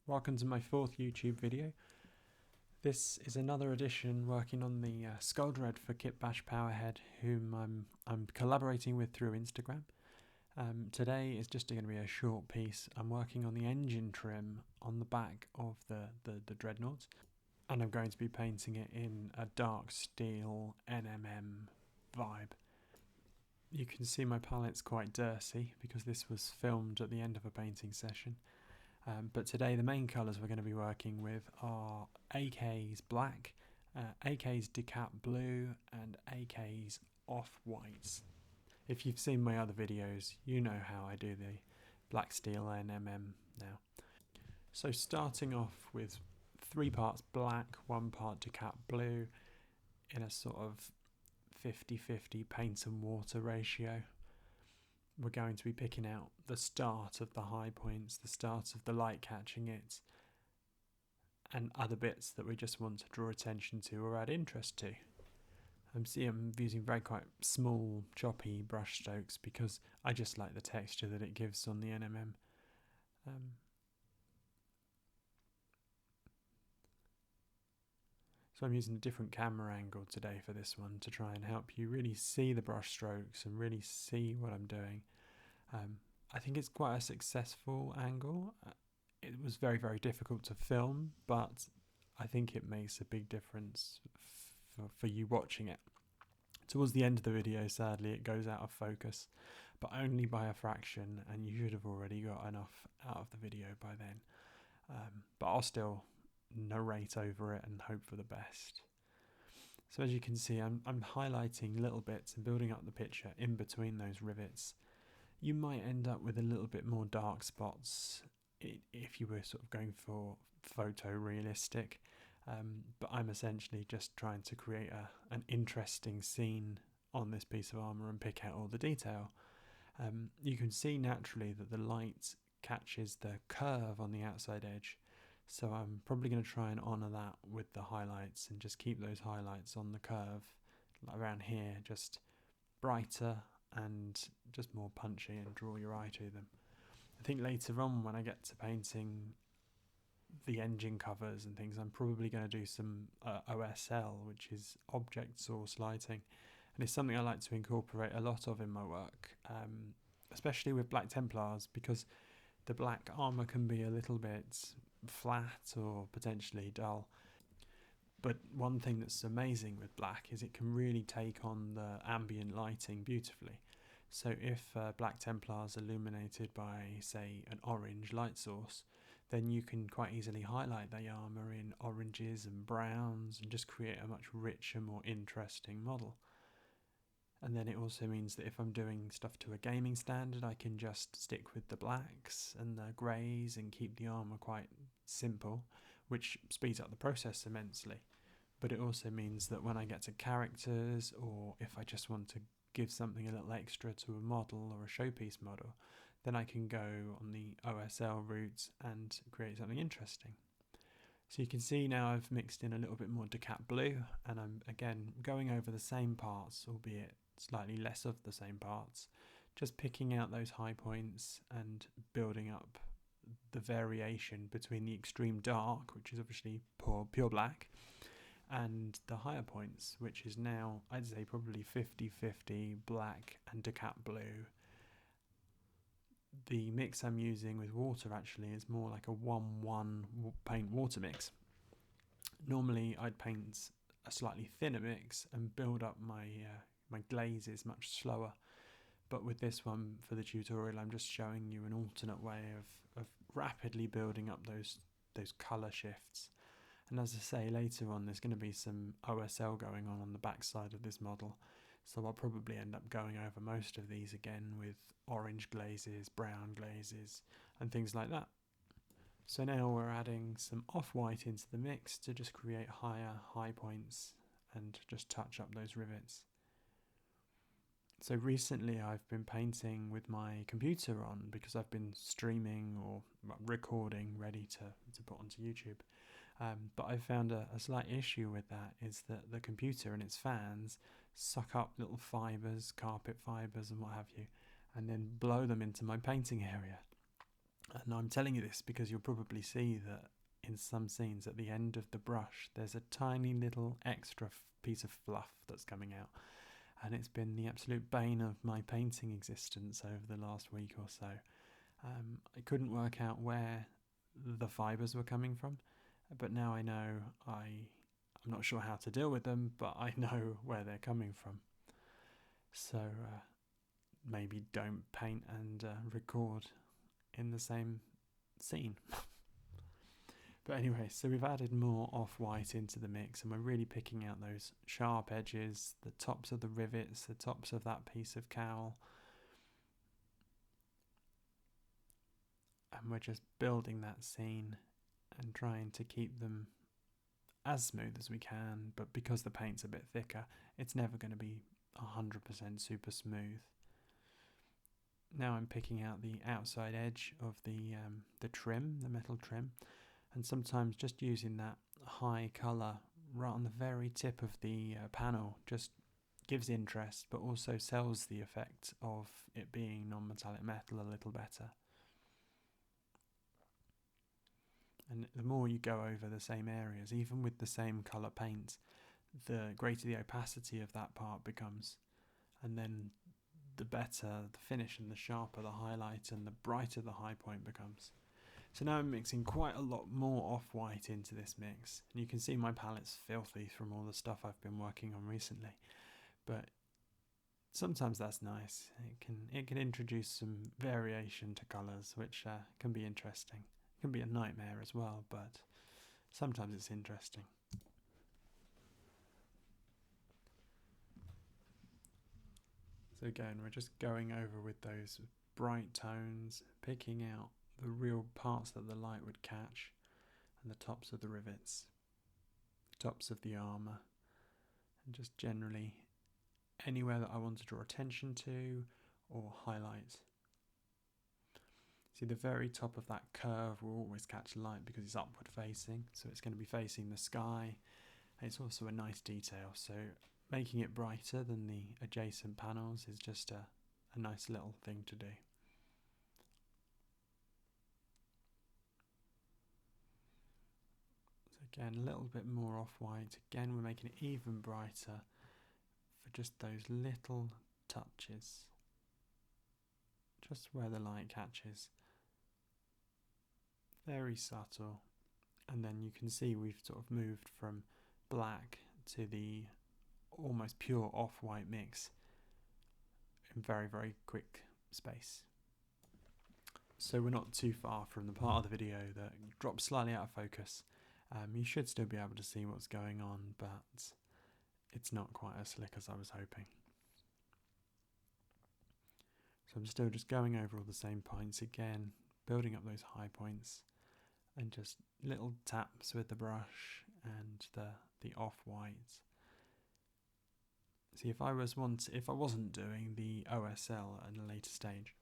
Welcome to my fourth YouTube video. This is another edition working on the Skulldread for Kit Bash Powerhead, whom I'm collaborating with through Instagram. Today is just going to be a short piece. I'm working on the engine trim on the back of the Dreadnought, and I'm going to be painting it in a dark steel NMM vibe. You can see my palette's quite dirty because this was filmed at the end of a painting session. But today the main colours we're going to be working with are AK's black, AK's decap blue and AK's off-whites. If you've seen my other videos, you know how I do the black steel NMM now. So starting off with 3 parts black, 1 part decap blue in a sort of 50-50 paint and water ratio. We're going to be picking out the start of the high points, the start of the light catching it, and other bits that we just want to draw attention to or add interest to. I'm using very quite small, choppy brush strokes because I just like the texture that it gives on the NMM. So I'm using a different camera angle today for this one to try and help you really see the brush strokes and really see what I'm doing. I think it's quite a successful angle. It was very, very difficult to film, but I think it makes a big difference for you watching it. Towards the end of the video, sadly, it goes out of focus, but only by a fraction, and you should have already got enough out of the video by then. But I'll still narrate over it and hope for the best. So as you can see, I'm highlighting little bits and building up the picture in between those rivets. You might end up with a little bit more dark spots if you were sort of going for photorealistic, but I'm essentially just trying to create an interesting scene on this piece of armour and pick out all the detail. You can see naturally that the light catches the curve on the outside edge, so I'm probably going to try and honour that with the highlights and just keep those highlights on the curve around here just brighter and just more punchy and draw your eye to them. I think later on when I get to painting the engine covers and things, I'm probably going to do some OSL, which is object source lighting, and it's something I like to incorporate a lot of in my work, especially with Black Templars, because the black armour can be a little bit flat or potentially dull. But one thing that's amazing with black is it can really take on the ambient lighting beautifully. So if Black Templars illuminated by, say, an orange light source, then you can quite easily highlight the armour in oranges and browns and just create a much richer, more interesting model. And then it also means that if I'm doing stuff to a gaming standard, I can just stick with the blacks and the greys and keep the armour quite simple, which speeds up the process immensely. But it also means that when I get to characters, or if I just want to give something a little extra to a model or a showpiece model, then I can go on the OSL route and create something interesting. So you can see now I've mixed in a little bit more decap blue, and I'm again going over the same parts, albeit slightly less of the same parts, just picking out those high points and building up the variation between the extreme dark, which is obviously pure black, and the higher points, which is now, I'd say, probably 50-50 black and decap blue. The mix I'm using with water actually is more like a 1-1 paint water mix. Normally I'd paint a slightly thinner mix and build up my glazes much slower, but with this one for the tutorial I'm just showing you an alternate way of rapidly building up those colour shifts. And as I say, later on there's going to be some OSL going on the back side of this model, so I'll probably end up going over most of these again with orange glazes, brown glazes and things like that. So now we're adding some off-white into the mix to just create high points and just touch up those rivets. So recently I've been painting with my computer on because I've been streaming or recording ready to put onto YouTube. But I found a slight issue with that is that the computer and its fans suck up little fibres, carpet fibres and what have you, and then blow them into my painting area. And And I'm telling you this because you'll probably see that in some scenes at the end of the brush there's a tiny little extra piece of fluff that's coming out, and it's been the absolute bane of my painting existence over the last week or so. I couldn't work out where the fibres were coming from, but now I know. I'm not sure how to deal with them, but I know where they're coming from. So maybe don't paint and record in the same scene. But anyway, so we've added more off-white into the mix, and we're really picking out those sharp edges, the tops of the rivets, the tops of that piece of cowl. And we're just building that scene and trying to keep them as smooth as we can, but because the paint's a bit thicker, it's never going to be 100% super smooth. Now I'm picking out the outside edge of the trim, the metal trim, and sometimes just using that high colour right on the very tip of the panel just gives interest, but also sells the effect of it being non-metallic metal a little better. And the more you go over the same areas, even with the same colour paint, the greater the opacity of that part becomes, and then the better the finish and the sharper the highlight and the brighter the high point becomes. So now I'm mixing quite a lot more off-white into this mix, and you can see my palette's filthy from all the stuff I've been working on recently, but sometimes that's nice. It can introduce some variation to colours, which can be interesting. It can be a nightmare as well, but sometimes it's interesting. So again, we're just going over with those bright tones, picking out the real parts that the light would catch, and the tops of the rivets, tops of the armour, and just generally anywhere that I want to draw attention to or highlight. See, the very top of that curve will always catch light because it's upward facing, so it's going to be facing the sky. And it's also a nice detail, so making it brighter than the adjacent panels is just a nice little thing to do. So again, a little bit more off-white. Again, we're making it even brighter for just those little touches, just where the light catches. Very subtle, and then you can see we've sort of moved from black to the almost pure off-white mix in very, very quick space. So we're not too far from the part of the video that drops slightly out of focus. You should still be able to see what's going on, but it's not quite as slick as I was hoping. So I'm still just going over all the same points again, building up those high points, and just little taps with the brush and the off-white. See, if I wasn't doing the OSL at a later stage,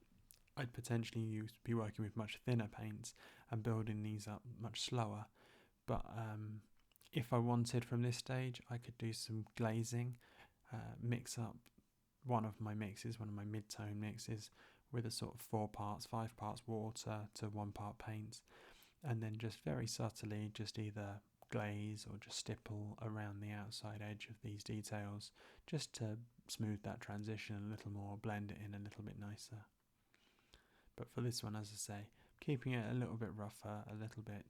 I'd potentially be working with much thinner paints and building these up much slower. But if I wanted from this stage, I could do some glazing, mix up one of my mid-tone mixes with a sort of 5 parts water to 1 part paint, and then just very subtly just either glaze or just stipple around the outside edge of these details just to smooth that transition a little more, blend it in a little bit nicer. But for this one, as I say, keeping it a little bit rougher, a little bit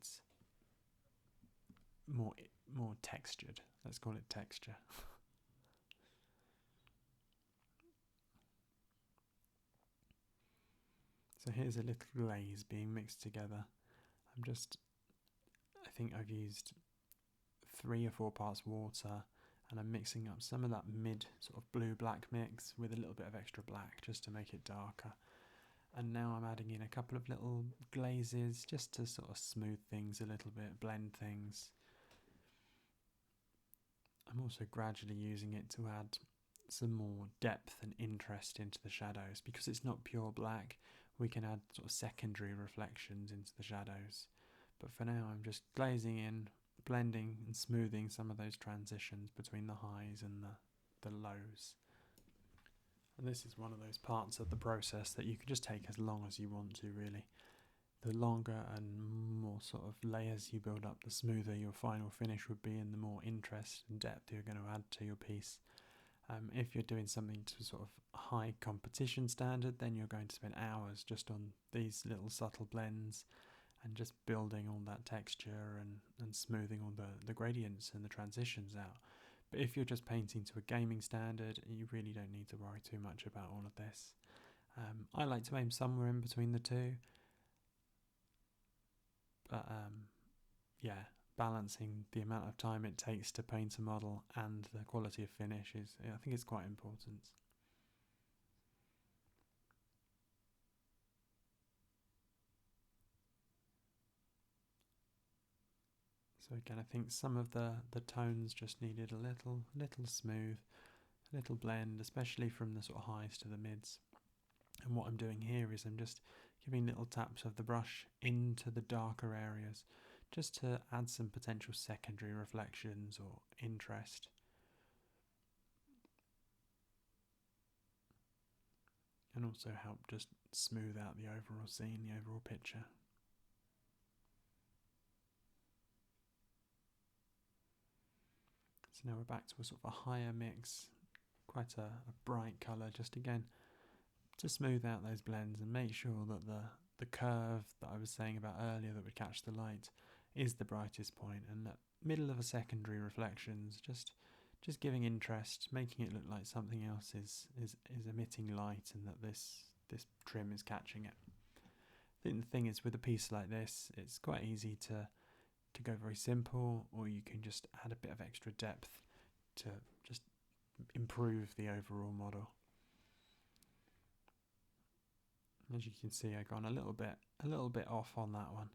more textured. Let's call it texture. So here's a little glaze being mixed together. I think I've used 3 or 4 parts water, and I'm mixing up some of that mid sort of blue-black mix with a little bit of extra black just to make it darker. And now I'm adding in a couple of little glazes just to sort of smooth things a little bit, blend things. I'm also gradually using it to add some more depth and interest into the shadows. Because it's not pure black, we can add sort of secondary reflections into the shadows. But for now, I'm just glazing in, blending and smoothing some of those transitions between the highs and the lows. And this is one of those parts of the process that you can just take as long as you want to, really. the longer and more sort of layers you build up, the smoother your final finish would be, and the more interest and depth you're going to add to your piece. If you're doing something to sort of high competition standard, then you're going to spend hours just on these little subtle blends and just building all that texture and smoothing all the gradients and the transitions out. But if you're just painting to a gaming standard, you really don't need to worry too much about all of this. I like to aim somewhere in between the two, but yeah, balancing the amount of time it takes to paint a model and the quality of finish is, I think, it's quite important. So again, I think some of the tones just needed a little smooth, a little blend, especially from the sort of highs to the mids. And what I'm doing here is I'm just giving little taps of the brush into the darker areas, just to add some potential secondary reflections or interest. And also help just smooth out the overall scene, the overall picture. So now we're back to a sort of a higher mix, quite a bright colour, just again to smooth out those blends and make sure that the curve that I was saying about earlier that would catch the light is the brightest point, and that middle of a secondary reflections just giving interest, making it look like something else is emitting light and that this trim is catching it. I think the thing is, with a piece like this, it's quite easy to go very simple, or you can just add a bit of extra depth to just improve the overall model. As you can see, I've gone a little bit off on that one.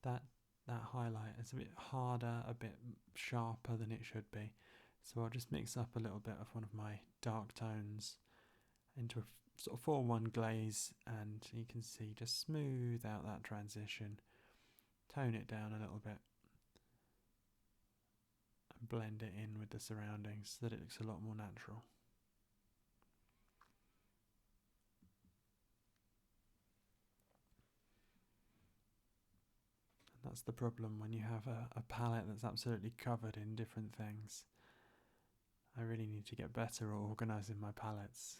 That highlight is a bit harder, a bit sharper than it should be. So I'll just mix up a little bit of one of my dark tones into a sort of 4-1 glaze, and you can see just smooth out that transition, tone it down a little bit, and blend it in with the surroundings so that it looks a lot more natural. And that's the problem when you have a palette that's absolutely covered in different things. I really need to get better at organising my palettes.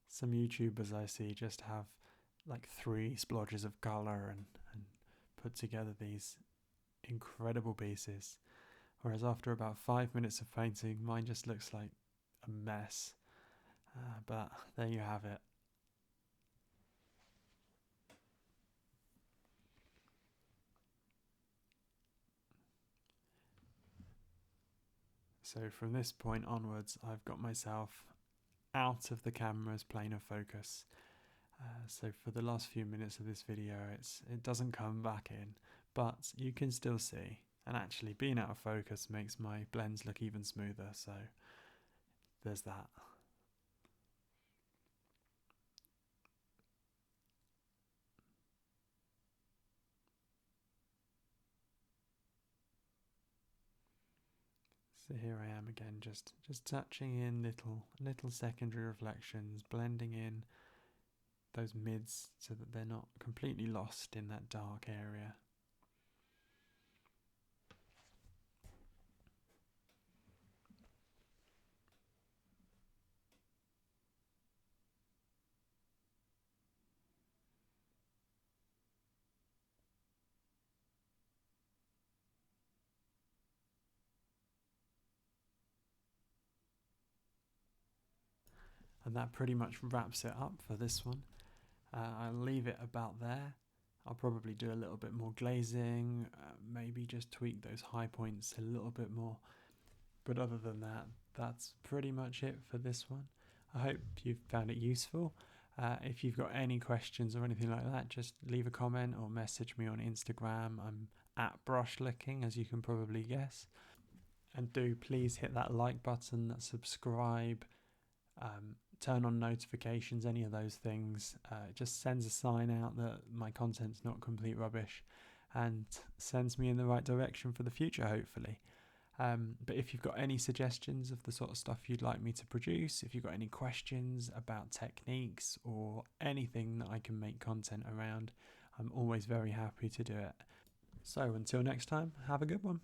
Some YouTubers I see just have like 3 splodges of colour and put together these incredible pieces, whereas after about 5 minutes of painting, mine just looks like a mess. But there you have it. So from this point onwards, I've got myself out of the camera's plane of focus. So for the last few minutes of this video, it doesn't come back in, but you can still see. And actually, being out of focus makes my blends look even smoother, so there's that. So here I am again, just touching in little secondary reflections, blending in those mids so that they're not completely lost in that dark area. And that pretty much wraps it up for this one. I'll leave it about there. I'll probably do a little bit more glazing, maybe just tweak those high points a little bit more. But other than that, that's pretty much it for this one. I hope you've found it useful. If you've got any questions or anything like that, just leave a comment or message me on Instagram. I'm at brushlicking, as you can probably guess. And do please hit that like button, that subscribe, turn on notifications, any of those things. It just sends a sign out that my content's not complete rubbish and sends me in the right direction for the future, hopefully. But if you've got any suggestions of the sort of stuff you'd like me to produce, if you've got any questions about techniques or anything that I can make content around, I'm always very happy to do it. So until next time, have a good one.